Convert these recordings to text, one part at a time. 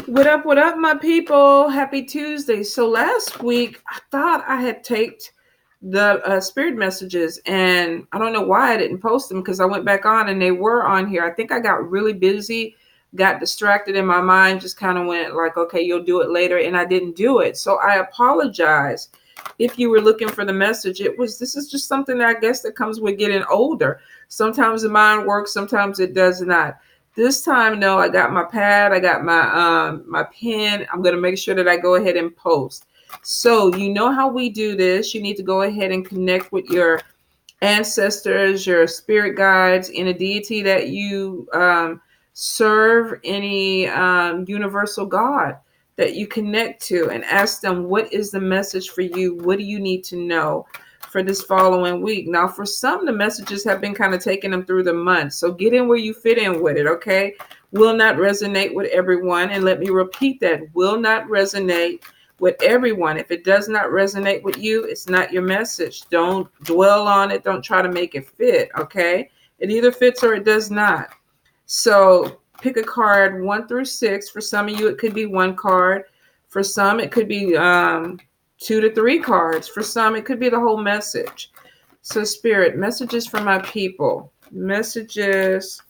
What up, my people? Happy Tuesday. So last week, I thought I had taped the spirit messages, and I don't know why I didn't post them because I went back on and they were on here. I think I got really busy, got distracted in my mind, just kind of went like, okay, you'll do it later, and I didn't do it. So I apologize if you were looking for the message. This is just something that I guess that comes with getting older. Sometimes the mind works, sometimes it does not. This time, no, I got my pad, I got my pen. I'm gonna make sure that I go ahead and post. So you know how we do this. You need to go ahead and connect with your ancestors, your spirit guides, in a deity that you serve, any universal God that you connect to, and ask them, what is the message for you? What do you need to know for this following week? Now, for some, the messages have been kind of taking them through the month. So get in where you fit in with it, okay? Will not resonate with everyone. And let me repeat that, will not resonate with everyone. If it does not resonate with you, it's not your message. Don't dwell on it. Don't try to make it fit, okay? It either fits or it does not. So pick a card 1 through 6. For some of you, it could be one card. For some, it could be 2 to 3 cards. For some, it could be the whole message. So Spirit, messages for my people. Messages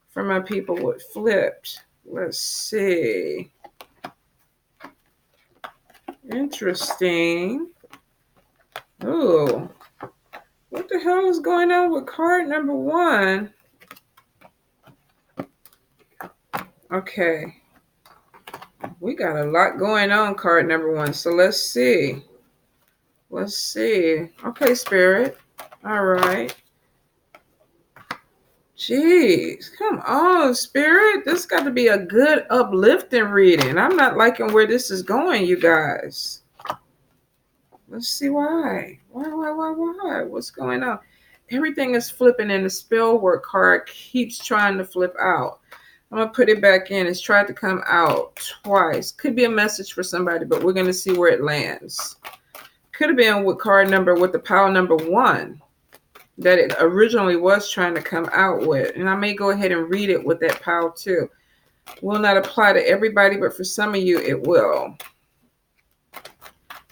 for my people. What flipped? Let's see. Interesting. Oh, what the hell is going on with card number 1? Okay. We got a lot going on, card number 1. So let's see. Let's see. Okay, Spirit. All right. Jeez, come on, Spirit. This got to be a good, uplifting reading. I'm not liking where this is going, you guys. Let's see why. Why? What's going on? Everything is flipping, and the spell work card keeps trying to flip out. I'm going to put it back in. It's tried to come out twice. Could be a message for somebody, but we're going to see where it lands. Could have been with the pile number 1 that it originally was trying to come out with. And I may go ahead and read it with that pile too. Will not apply to everybody, but for some of you, it will.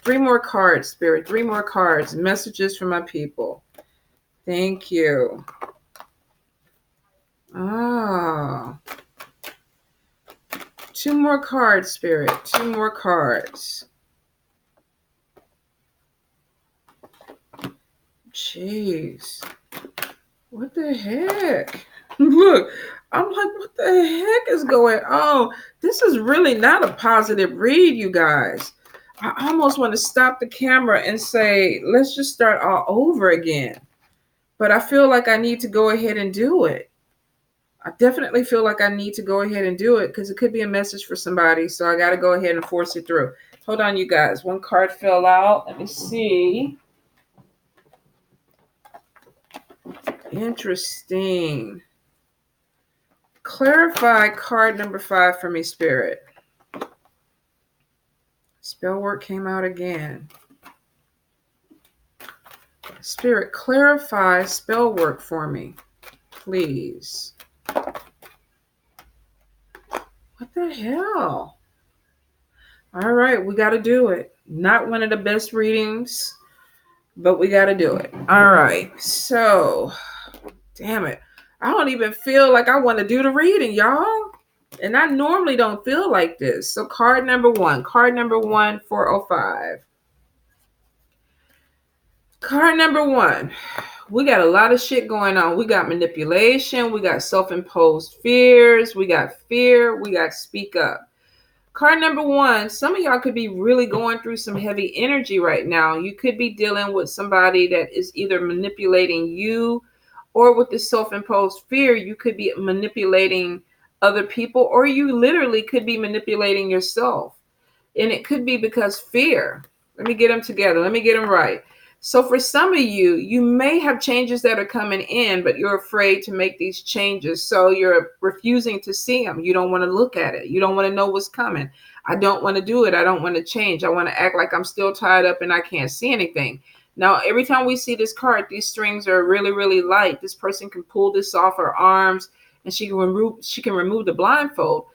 3 more cards, Spirit. 3 more cards. Messages for my people. Thank you. Ah. 2 more cards, Spirit. 2 more cards. Jeez. What the heck? Look, I'm like, what the heck is going on? This is really not a positive read, you guys. I almost want to stop the camera and say, let's just start all over again. But I feel like I need to go ahead and do it. I definitely feel like I need to go ahead and do it because it could be a message for somebody. So I got to go ahead and force it through. Hold on, you guys. 1 card fell out. Let me see. Interesting. Clarify card number 5 for me, Spirit. Spell work came out again. Spirit, clarify spell work for me, please. What the hell? All right, we got to do it. Not one of the best readings, but we got to do it. All right, so, damn it. I don't even feel like I want to do the reading, y'all. And I normally don't feel like this. So card number 1, 405. Card number 1. We got a lot of shit going on. We got manipulation. We got self-imposed fears. We got fear. We got speak up. Card number 1, some of y'all could be really going through some heavy energy right now. You could be dealing with somebody that is either manipulating you, or with the self-imposed fear, you could be manipulating other people, or you literally could be manipulating yourself. And it could be because fear. Let me get them together. Let me get them right. So for some of you, you may have changes that are coming in, but you're afraid to make these changes. So you're refusing to see them. You don't want to look at it. You don't want to know what's coming. I don't want to do it. I don't want to change. I want to act like I'm still tied up and I can't see anything. Now, every time we see this card, these strings are really, really light. This person can pull this off her arms and she can remove the blindfold.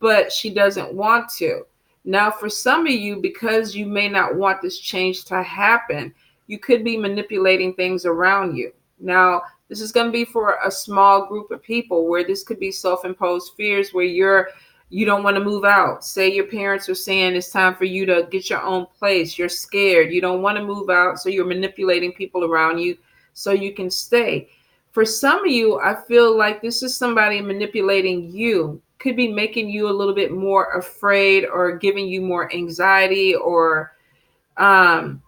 but she doesn't want to. Now, for some of you, because you may not want this change to happen, you could be manipulating things around you. Now, this is going to be for a small group of people where this could be self-imposed fears where you don't want to move out. Say your parents are saying it's time for you to get your own place. You're scared. You don't want to move out, so you're manipulating people around you so you can stay. For some of you, I feel like this is somebody manipulating you. Could be making you a little bit more afraid or giving you more anxiety or um,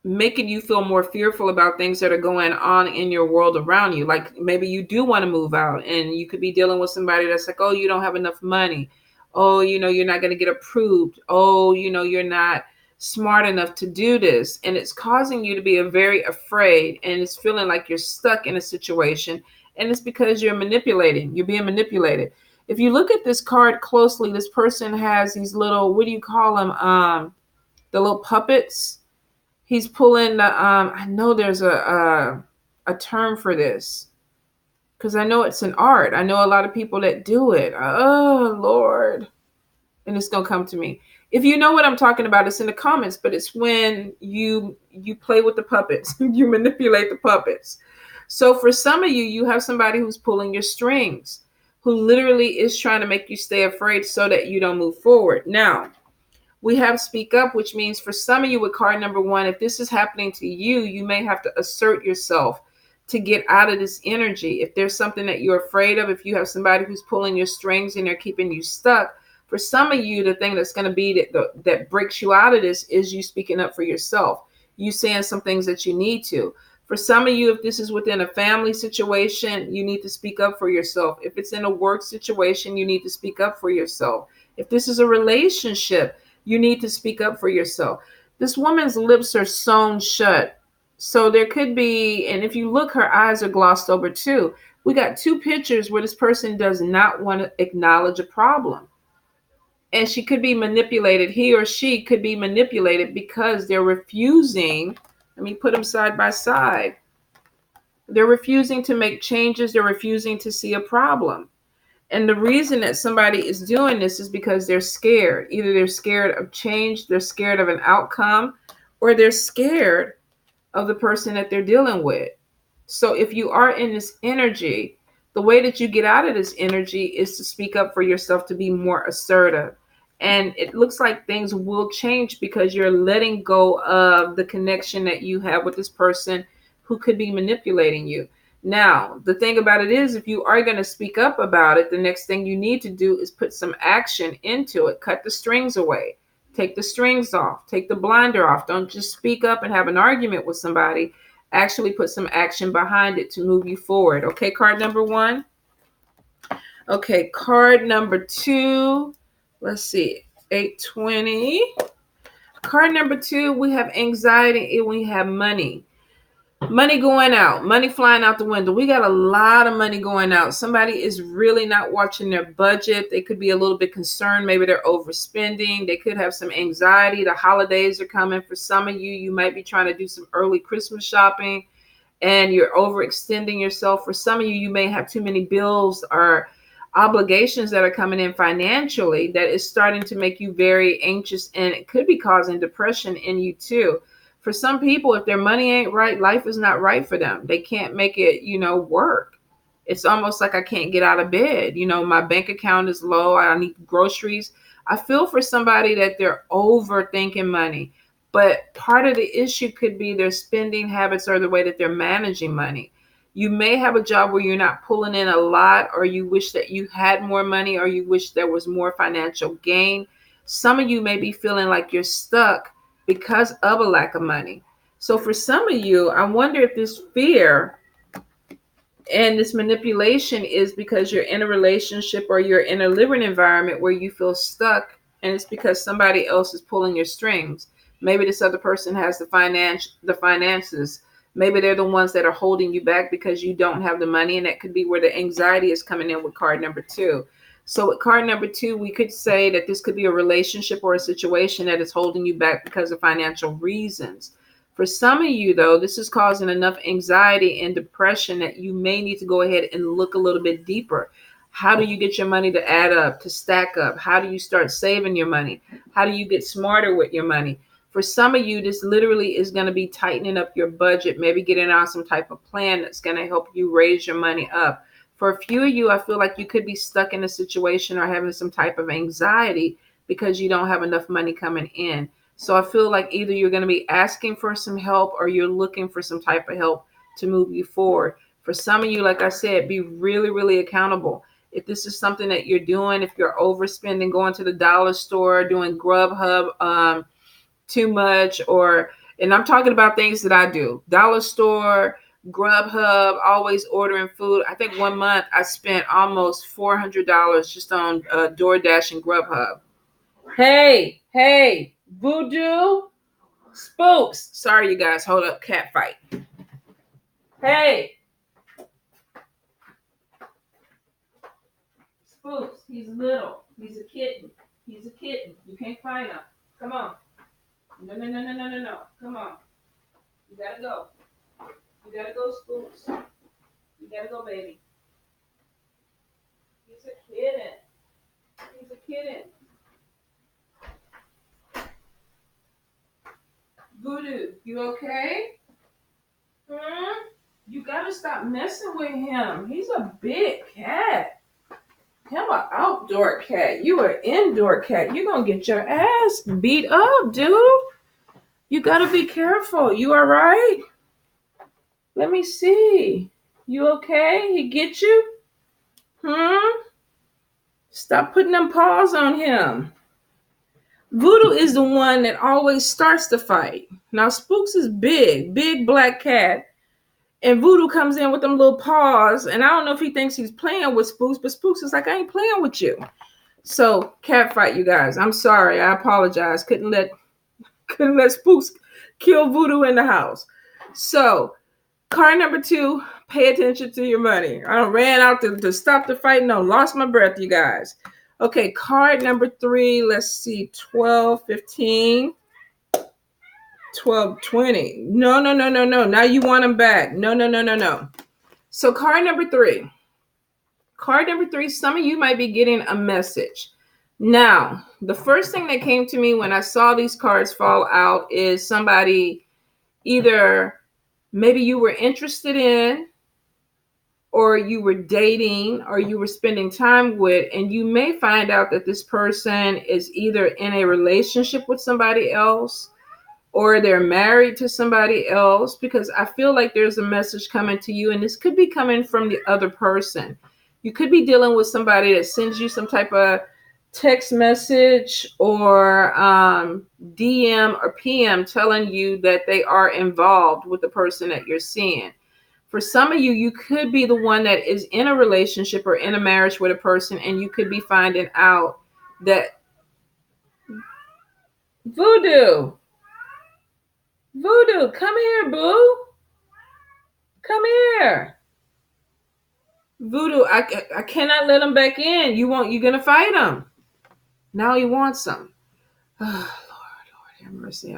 making you feel more fearful about things that are going on in your world around you. Like maybe you do want to move out and you could be dealing with somebody that's like, oh, you don't have enough money. Oh, you're not going to get approved. Oh, you're not smart enough to do this. And it's causing you to be very afraid and it's feeling like you're stuck in a situation. And it's because you're being manipulated. If you look at this card closely, this person has these little, what do you call them? The little puppets. He's pulling the I know there's a term for this because I know it's an art. I know a lot of people that do it. Oh Lord. And it's gonna come to me. If you know what I'm talking about, it's in the comments, but it's when you play with the puppets, you manipulate the puppets. So for some of you, you have somebody who's pulling your strings, who literally is trying to make you stay afraid so that you don't move forward. Now, we have speak up, which means for some of you with card number 1, if this is happening to you, you may have to assert yourself to get out of this energy. If there's something that you're afraid of, if you have somebody who's pulling your strings and they're keeping you stuck, for some of you, the thing that's going to be that breaks you out of this is you speaking up for yourself. You saying some things that you need to. For some of you, if this is within a family situation, you need to speak up for yourself. If it's in a work situation, you need to speak up for yourself. If this is a relationship, you need to speak up for yourself. This woman's lips are sewn shut. So there could be, and if you look, her eyes are glossed over too. We got 2 pictures where this person does not want to acknowledge a problem. And she could be manipulated. He or she could be manipulated because they're refusing. Let me put them side by side. They're refusing to make changes. They're refusing to see a problem. And the reason that somebody is doing this is because they're scared. Either they're scared of change, they're scared of an outcome, or they're scared of the person that they're dealing with. So if you are in this energy, the way that you get out of this energy is to speak up for yourself, to be more assertive. And it looks like things will change because you're letting go of the connection that you have with this person who could be manipulating you. Now, the thing about it is, if you are going to speak up about it, the next thing you need to do is put some action into it. Cut the strings away. Take the strings off. Take the blinder off. Don't just speak up and have an argument with somebody. Actually put some action behind it to move you forward. Okay, card number 1. Okay, card number 2. Let's see. 820. Card number 2, we have anxiety and we have money. Money going out, money flying out the window. We got a lot of money going out. Somebody is really not watching their budget. They could be a little bit concerned. Maybe they're overspending. They could have some anxiety. The holidays are coming. For some of you, you might be trying to do some early Christmas shopping and you're overextending yourself. For some of you, you may have too many bills or obligations that are coming in financially that is starting to make you very anxious, and it could be causing depression in you too. For some people, if their money ain't right, life is not right for them. They can't make it, work. It's almost like I can't get out of bed. My bank account is low. I need groceries. I feel for somebody that they're overthinking money. But part of the issue could be their spending habits or the way that they're managing money. You may have a job where you're not pulling in a lot, or you wish that you had more money, or you wish there was more financial gain. Some of you may be feeling like you're stuck because of a lack of money. So for some of you, I wonder if this fear and this manipulation is because you're in a relationship or you're in a living environment where you feel stuck, and it's because somebody else is pulling your strings. Maybe this other person has the finances. Maybe they're the ones that are holding you back because you don't have the money, and that could be where the anxiety is coming in with card number 2. So with card number 2, we could say that this could be a relationship or a situation that is holding you back because of financial reasons. For some of you, though, this is causing enough anxiety and depression that you may need to go ahead and look a little bit deeper. How do you get your money to add up, to stack up? How do you start saving your money? How do you get smarter with your money? For some of you, this literally is going to be tightening up your budget, maybe getting on some type of plan that's going to help you raise your money up. For a few of you, I feel like you could be stuck in a situation or having some type of anxiety because you don't have enough money coming in. So I feel like either you're going to be asking for some help or you're looking for some type of help to move you forward. For some of you, like I said, be really, really accountable. If this is something that you're doing, if you're overspending, going to the dollar store, doing Grubhub too much, and I'm talking about things that I do, dollar store, Grubhub, always ordering food. I think one month I spent almost $400 just on DoorDash and Grubhub. Hey, Voodoo, Spooks. Sorry, you guys. Hold up. Cat fight. Hey. Spooks. He's little. He's a kitten. You can't fight him. Come on. No. Come on. You gotta go. Spooks. You gotta go, baby. He's a kitten. Voodoo, you okay? You gotta stop messing with him. He's a big cat. Him an outdoor cat. You an indoor cat. You're gonna get your ass beat up, dude. You gotta be careful. You all right? Let me see. You okay? He get you? Stop putting them paws on him. Voodoo is the one that always starts the fight. Now, Spooks is big black cat. And Voodoo comes in with them little paws. And I don't know if he thinks he's playing with Spooks, but Spooks is like, I ain't playing with you. So, cat fight, you guys. I'm sorry. I apologize. Couldn't let Spooks kill Voodoo in the house. So, card number 2, pay attention to your money. I ran out to stop the fight. No, lost my breath, you guys. Okay, card number 3, let's see, 12, 15, 12, 20. No. Now you want them back. No. So card number 3. Some of you might be getting a message. Now, the first thing that came to me when I saw these cards fall out is somebody either maybe you were interested in, or you were dating, or you were spending time with, and you may find out that this person is either in a relationship with somebody else or they're married to somebody else, because I feel like there's a message coming to you, and this could be coming from the other person. You could be dealing with somebody that sends you some type of text message or DM or PM telling you that they are involved with the person that you're seeing. For some of you, you could be the one that is in a relationship or in a marriage with a person, and you could be finding out that Voodoo, come here, boo. Come here. Voodoo, I cannot let him back in. You're going to fight him. Now he wants some. Oh, Lord, have mercy.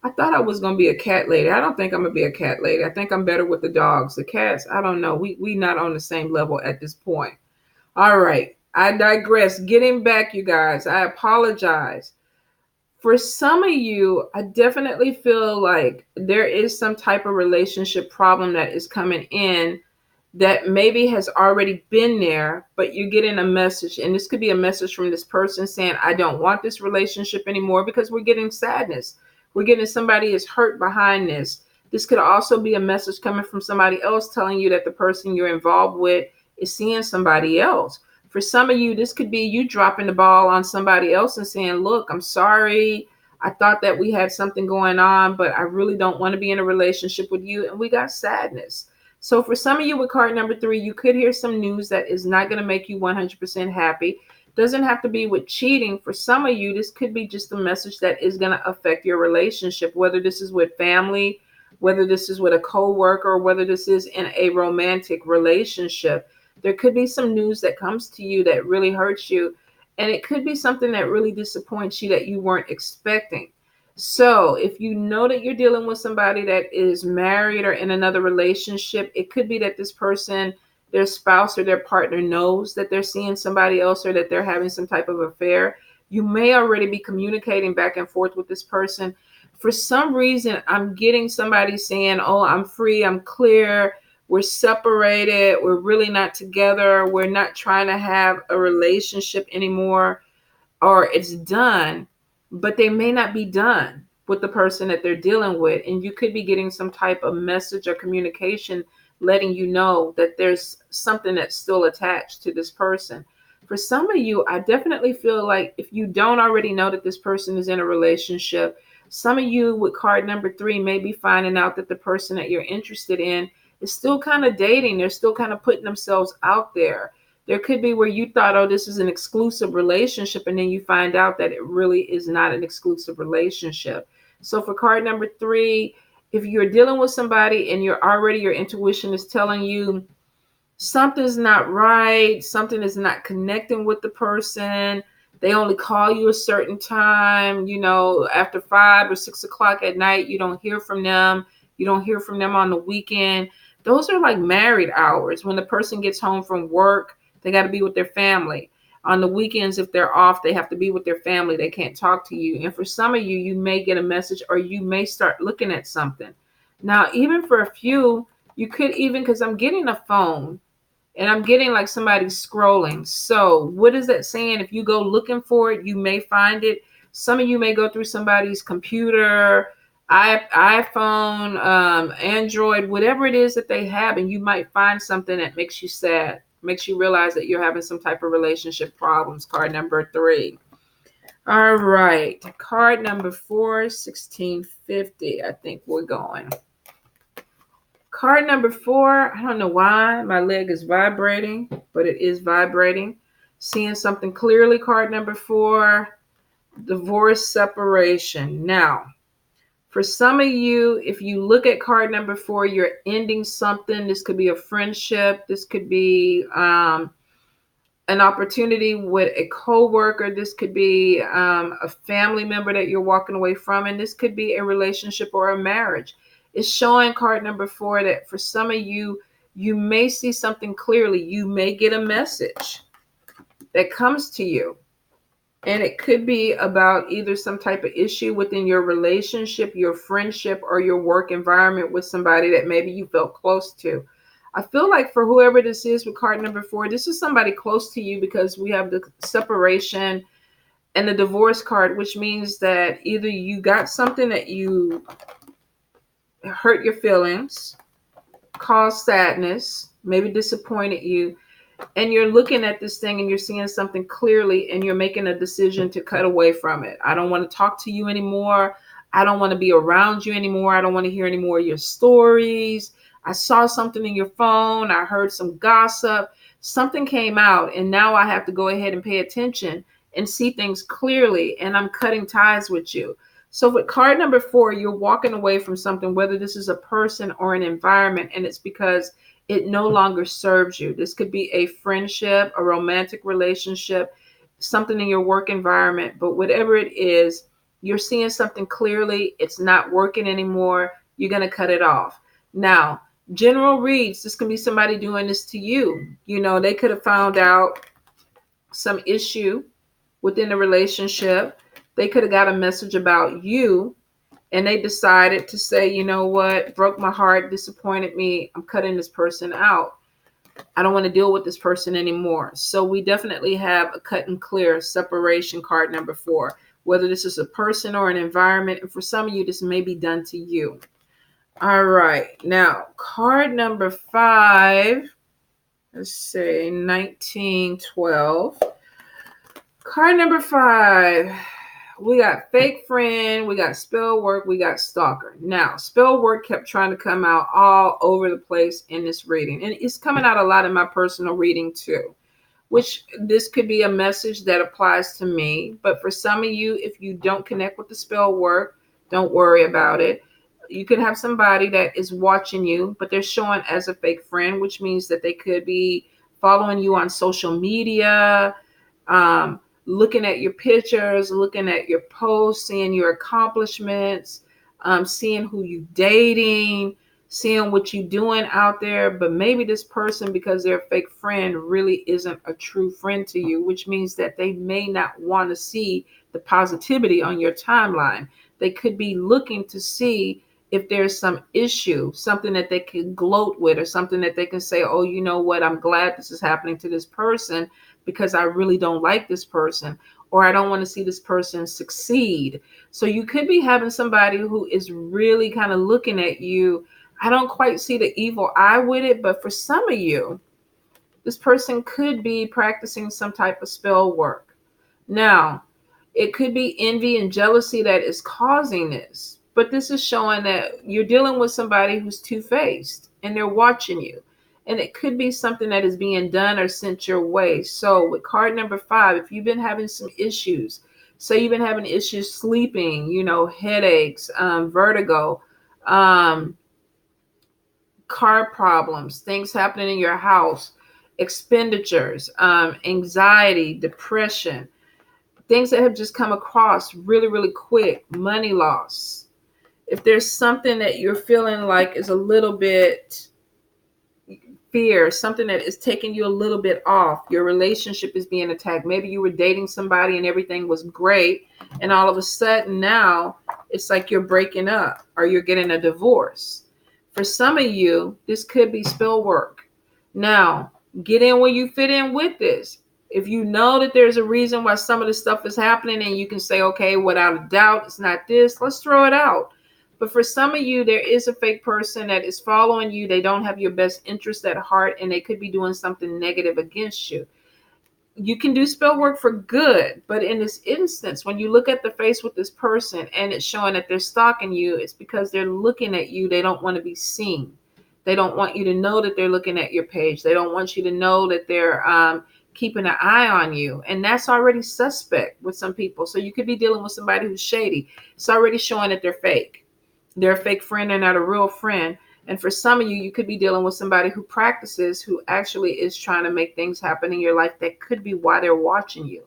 I thought I was going to be a cat lady. I don't think I'm going to be a cat lady. I think I'm better with the dogs. The cats, I don't know. We not on the same level at this point. All right. I digress. Getting back, you guys. I apologize. For some of you, I definitely feel like there is some type of relationship problem that is coming in that maybe has already been there, but you're getting a message. And this could be a message from this person saying, I don't want this relationship anymore, because we're getting sadness. We're getting somebody is hurt behind this. This could also be a message coming from somebody else telling you that the person you're involved with is seeing somebody else. For some of you, this could be you dropping the ball on somebody else and saying, look, I'm sorry. I thought that we had something going on, but I really don't want to be in a relationship with you. And we got sadness. So for some of you with card number 3, you could hear some news that is not going to make you 100% happy. Doesn't have to be with cheating. For some of you, this could be just a message that is going to affect your relationship, whether this is with family, whether this is with a coworker, or whether this is in a romantic relationship. There could be some news that comes to you that really hurts you. And it could be something that really disappoints you that you weren't expecting. So if you know that you're dealing with somebody that is married or in another relationship, it could be that this person their spouse or their partner knows that they're seeing somebody else or that they're having some type of affair. You may already be communicating back and forth with this person. For some reason, I'm getting somebody saying, oh, I'm free, I'm clear, we're separated, we're really not together, we're not trying to have a relationship anymore, or it's done, but they may not be done with the person that they're dealing with. And you could be getting some type of message or communication letting you know that there's something that's still attached to this person. For some of you, I definitely feel like if you don't already know that this person is in a relationship, some of you with card number 3 may be finding out that the person that you're interested in is still kind of dating. They're still kind of putting themselves out there. There could be where you thought, oh, this is an exclusive relationship, and then you find out that it really is not an exclusive relationship. So for card number 3, if you're dealing with somebody and your intuition is telling you something's not right, something is not connecting with the person, they only call you a certain time, after 5 or 6 o'clock at night, you don't hear from them. You don't hear from them on the weekend. Those are like married hours. When the person gets home from work, they got to be with their family. On the weekends, if they're off, they have to be with their family. They can't talk to you. And for some of you, you may get a message or you may start looking at something. Now, even for a few, you could even, because I'm getting a phone and I'm getting like somebody scrolling. So what is that saying? If you go looking for it, you may find it. Some of you may go through somebody's computer, iPhone, Android, whatever it is that they have, and you might find something that makes you sad, makes you realize that you're having some type of relationship problems. Card number 3. All right. Card number 4, 1650. I think we're going. Card number 4, I don't know why my leg is vibrating, but it is vibrating. Seeing something clearly, card number 4, divorce, separation. Now, for some of you, if you look at card number 4, you're ending something. This could be a friendship. This could be an opportunity with a coworker. This could be a family member that you're walking away from. And this could be a relationship or a marriage. It's showing card number 4 that for some of you, you may see something clearly. You may get a message that comes to you. And it could be about either some type of issue within your relationship, your friendship, or your work environment with somebody that maybe you felt close to. I feel like for whoever this is with card number 4, this is somebody close to you because we have the separation and the divorce card, which means that either you got something that you hurt your feelings, caused sadness, maybe disappointed you, and you're looking at this thing and you're seeing something clearly and you're making a decision to cut away from it. I don't want to talk to you anymore. I don't want to be around you anymore. I don't want to hear any more of your stories. I saw something in your phone. I heard some gossip. Something came out and now I have to go ahead and pay attention and see things clearly, and I'm cutting ties with you. So with card number 4, you're walking away from something, whether this is a person or an environment, and it's because it no longer serves you. This could be a friendship, a romantic relationship, something in your work environment, but whatever it is, you're seeing something clearly. It's not working anymore. You're going to cut it off. Now, general reads, this can be somebody doing this to you. They could have found out some issue within the relationship. They could have got a message about you, and they decided to say, you know what, broke my heart, disappointed me, I'm cutting this person out. I don't want to deal with this person anymore. So we definitely have a cut and clear separation, card number 4, whether this is a person or an environment. And for some of you, this may be done to you. All right. Now, card number 5, let's say 1912. Card number 5. We got fake friend, we got spell work, we got stalker. Now, spell work kept trying to come out all over the place in this reading. And it's coming out a lot in my personal reading too, which this could be a message that applies to me. But for some of you, if you don't connect with the spell work, don't worry about it. You could have somebody that is watching you, but they're showing as a fake friend, which means that they could be following you on social media, looking at your pictures, looking at your posts, seeing your accomplishments, seeing who you're dating, seeing what you're doing out there. But maybe this person, because they're a fake friend, really isn't a true friend to you, which means that they may not want to see the positivity on your timeline. They could be looking to see if there's some issue, something that they can gloat with, or something that they can say, oh, you know what, I'm glad this is happening to this person because I really don't like this person, or I don't want to see this person succeed. So you could be having somebody who is really kind of looking at you. I don't quite see the evil eye with it, but for some of you, this person could be practicing some type of spell work. Now, it could be envy and jealousy that is causing this, but this is showing that you're dealing with somebody who's two-faced and they're watching you. And it could be something that is being done or sent your way. So with card number 5, if you've been having some issues, say you've been having issues sleeping, headaches, vertigo, um, car problems, things happening in your house, expenditures, anxiety, depression, things that have just come across really, really quick, money loss. If there's something that you're feeling like is a little bit fear, something that is taking you a little bit off, your relationship is being attacked. Maybe you were dating somebody and everything was great, and all of a sudden now it's like you're breaking up or you're getting a divorce. For some of you, this could be spell work. Now, get in where you fit in with this. If you know that there's a reason why some of this stuff is happening and you can say, okay, without a doubt, it's not this, let's throw it out. But for some of you, there is a fake person that is following you. They don't have your best interest at heart, and they could be doing something negative against you. You can do spell work for good, but in this instance, when you look at the face with this person and it's showing that they're stalking you, it's because they're looking at you. They don't want to be seen. They don't want you to know that they're looking at your page. They don't want you to know that they're keeping an eye on you. And that's already suspect with some people. So you could be dealing with somebody who's shady. It's already showing that they're fake. They're a fake friend. They're not a real friend. And for some of you, you could be dealing with somebody who practices, who actually is trying to make things happen in your life. That could be why they're watching you.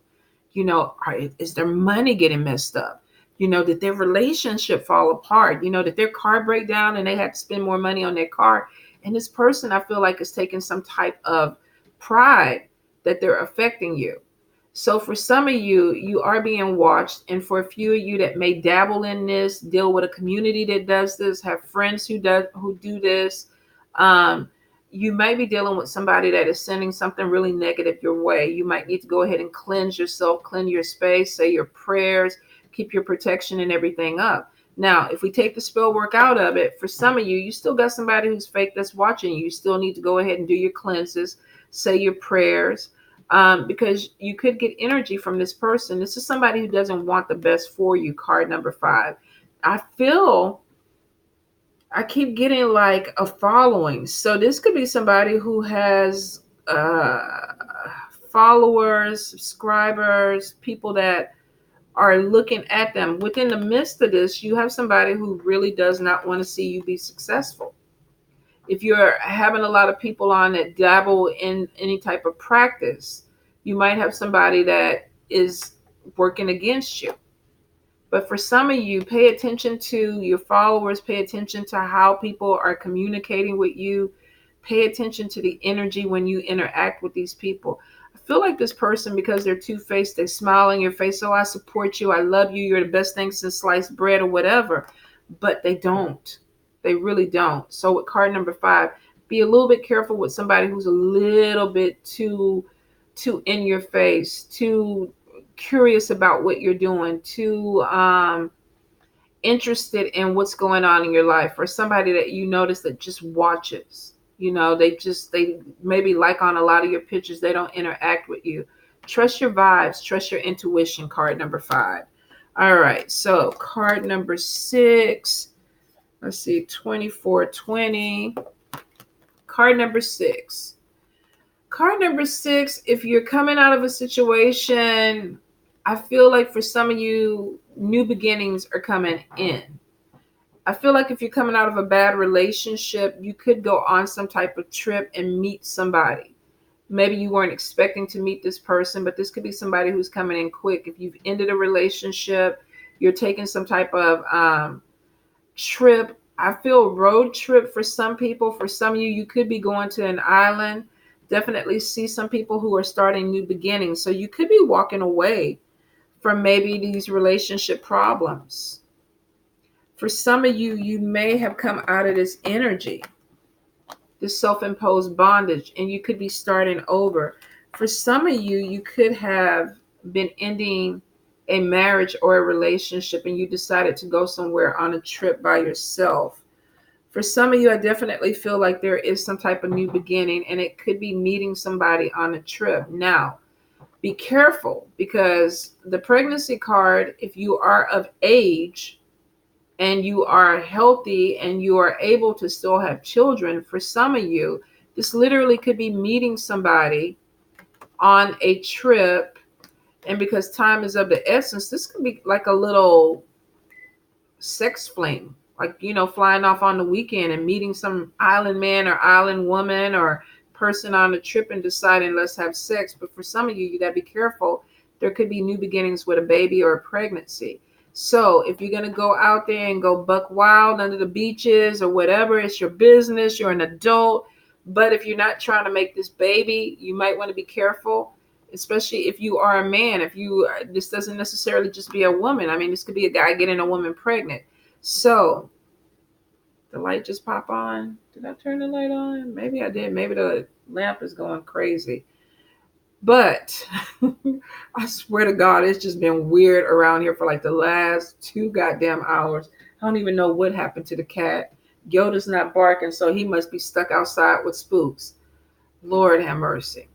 Is their money getting messed up? Did their relationship fall apart? Did their car break down and they had to spend more money on their car? And this person, I feel like, is taking some type of pride that they're affecting you. So for some of you, you are being watched. And for a few of you that may dabble in this, deal with a community that does this, have friends who do this, you might be dealing with somebody that is sending something really negative your way. You might need to go ahead and cleanse yourself, cleanse your space, say your prayers, keep your protection and everything up. Now, if we take the spell work out of it, for some of you, you still got somebody who's fake that's watching you. You still need to go ahead and do your cleanses, say your prayers. Because you could get energy from this person. This is somebody who doesn't want the best for you, card number 5. I keep getting like a following. So this could be somebody who has followers, subscribers, people that are looking at them. Within the midst of this, you have somebody who really does not want to see you be successful. If you're having a lot of people on that dabble in any type of practice, you might have somebody that is working against you. But for some of you, pay attention to your followers, pay attention to how people are communicating with you, pay attention to the energy when you interact with these people. I feel like this person, because they're two-faced, they smile in your face, oh, I support you, I love you, you're the best thing since sliced bread or whatever, but they don't. They really don't. So with card number 5, be a little bit careful with somebody who's a little bit too in your face, too curious about what you're doing, too interested in what's going on in your life, or somebody that you notice that just watches. They maybe like on a lot of your pictures. They don't interact with you. Trust your vibes. Trust your intuition, card number 5. All right. So card number 6. Let's see, 2420. Card number 6. Card number 6, if you're coming out of a situation, I feel like for some of you, new beginnings are coming in. I feel like if you're coming out of a bad relationship, you could go on some type of trip and meet somebody. Maybe you weren't expecting to meet this person, but this could be somebody who's coming in quick. If you've ended a relationship, you're taking some type of trip I feel road trip for some people. For some of you, you could be going to an island. Definitely see some people who are starting new beginnings. So you could be walking away from maybe these relationship problems. For some of you, you may have come out of this energy, this self-imposed bondage, and you could be starting over. For some of you, you could have been ending a marriage or a relationship and you decided to go somewhere on a trip by yourself. For some of you, I definitely feel like there is some type of new beginning, and it could be meeting somebody on a trip. Now, be careful, because the pregnancy card, if you are of age and you are healthy and you are able to still have children, for some of you, this literally could be meeting somebody on a trip. And because time is of the essence, this could be like a little sex fling, like, flying off on the weekend and meeting some island man or island woman or person on a trip and deciding let's have sex. But for some of you, you got to be careful. There could be new beginnings with a baby or a pregnancy. So if you're going to go out there and go buck wild under the beaches or whatever, it's your business, you're an adult. But if you're not trying to make this baby, you might want to be careful, especially if you are a man. If you, this doesn't necessarily just be a woman. I mean, this could be a guy getting a woman pregnant. So the light just pop on. Did I turn the light on? Maybe I did. Maybe the lamp is going crazy. But I swear to God, it's just been weird around here for like the last 2 goddamn hours. I don't even know what happened to the cat. Yoda's not barking, so he must be stuck outside with spooks. Lord have mercy.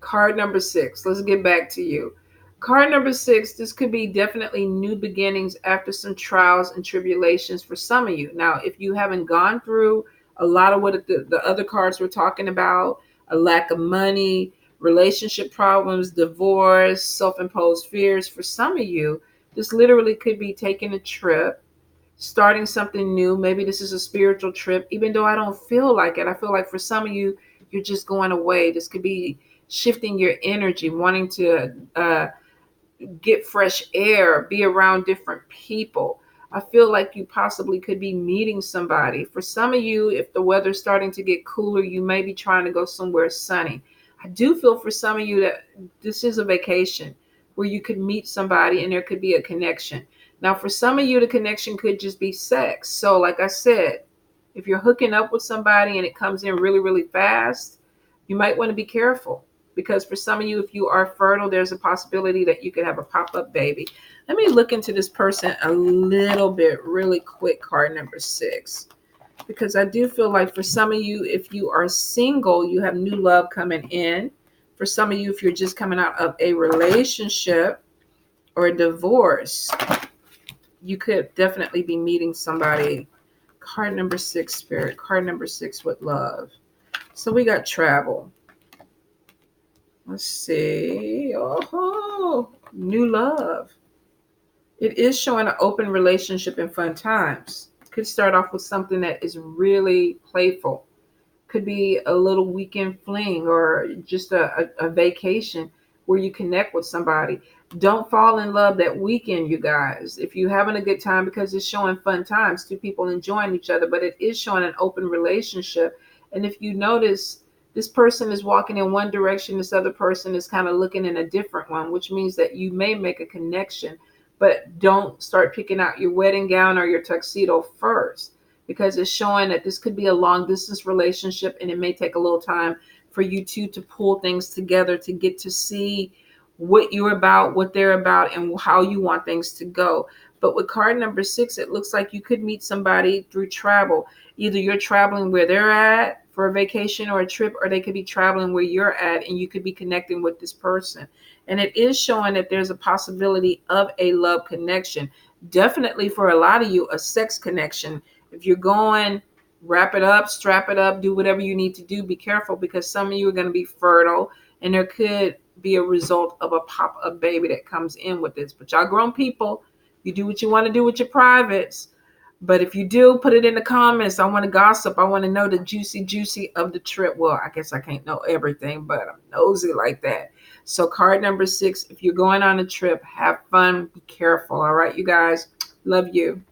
Card number 6. Let's get back to you. Card number 6. This could be definitely new beginnings after some trials and tribulations for some of you. Now, if you haven't gone through a lot of what the other cards we're talking about, a lack of money, relationship problems, divorce, self-imposed fears, for some of you, this literally could be taking a trip, starting something new. Maybe this is a spiritual trip, even though I don't feel like it. I feel like for some of you, you're just going away. This could be shifting your energy, wanting to get fresh air, be around different people. I feel like you possibly could be meeting somebody. For some of you, if the weather's starting to get cooler, you may be trying to go somewhere sunny. I do feel for some of you that this is a vacation where you could meet somebody and there could be a connection. Now, for some of you, the connection could just be sex. So like I said, if you're hooking up with somebody and it comes in really, really fast, you might want to be careful. Because for some of you, if you are fertile, there's a possibility that you could have a pop-up baby. Let me look into this person a little bit really quick, card number 6. Because I do feel like for some of you, if you are single, you have new love coming in. For some of you, if you're just coming out of a relationship or a divorce, you could definitely be meeting somebody. Card number 6, Spirit. Card number 6 with love. So we got travel. Let's see. Oh, new love. It is showing an open relationship and fun times. Could start off with something that is really playful. Could be a little weekend fling or just a vacation where you connect with somebody. Don't fall in love that weekend, you guys. If you're having a good time, because it's showing fun times, 2 people enjoying each other, but it is showing an open relationship. And if you notice, this person is walking in one direction, this other person is kind of looking in a different one, which means that you may make a connection, but don't start picking out your wedding gown or your tuxedo first, because it's showing that this could be a long distance relationship and it may take a little time for you two to pull things together to get to see what you're about, what they're about, and how you want things to go. But with card number 6, it looks like you could meet somebody through travel. Either you're traveling where they're at for a vacation or a trip, or they could be traveling where you're at and you could be connecting with this person. And it is showing that there's a possibility of a love connection. Definitely for a lot of you, a sex connection. If you're going, wrap it up, strap it up, do whatever you need to do. Be careful, because some of you are going to be fertile and there could be a result of a pop-up baby that comes in with this. But y'all grown people, you do what you want to do with your privates. But if you do, put it in the comments. I want to gossip. I want to know the juicy of the trip. Well, I guess I can't know everything, but I'm nosy like that. So card number 6, if you're going on a trip, have fun, be careful. All right, you guys. Love you.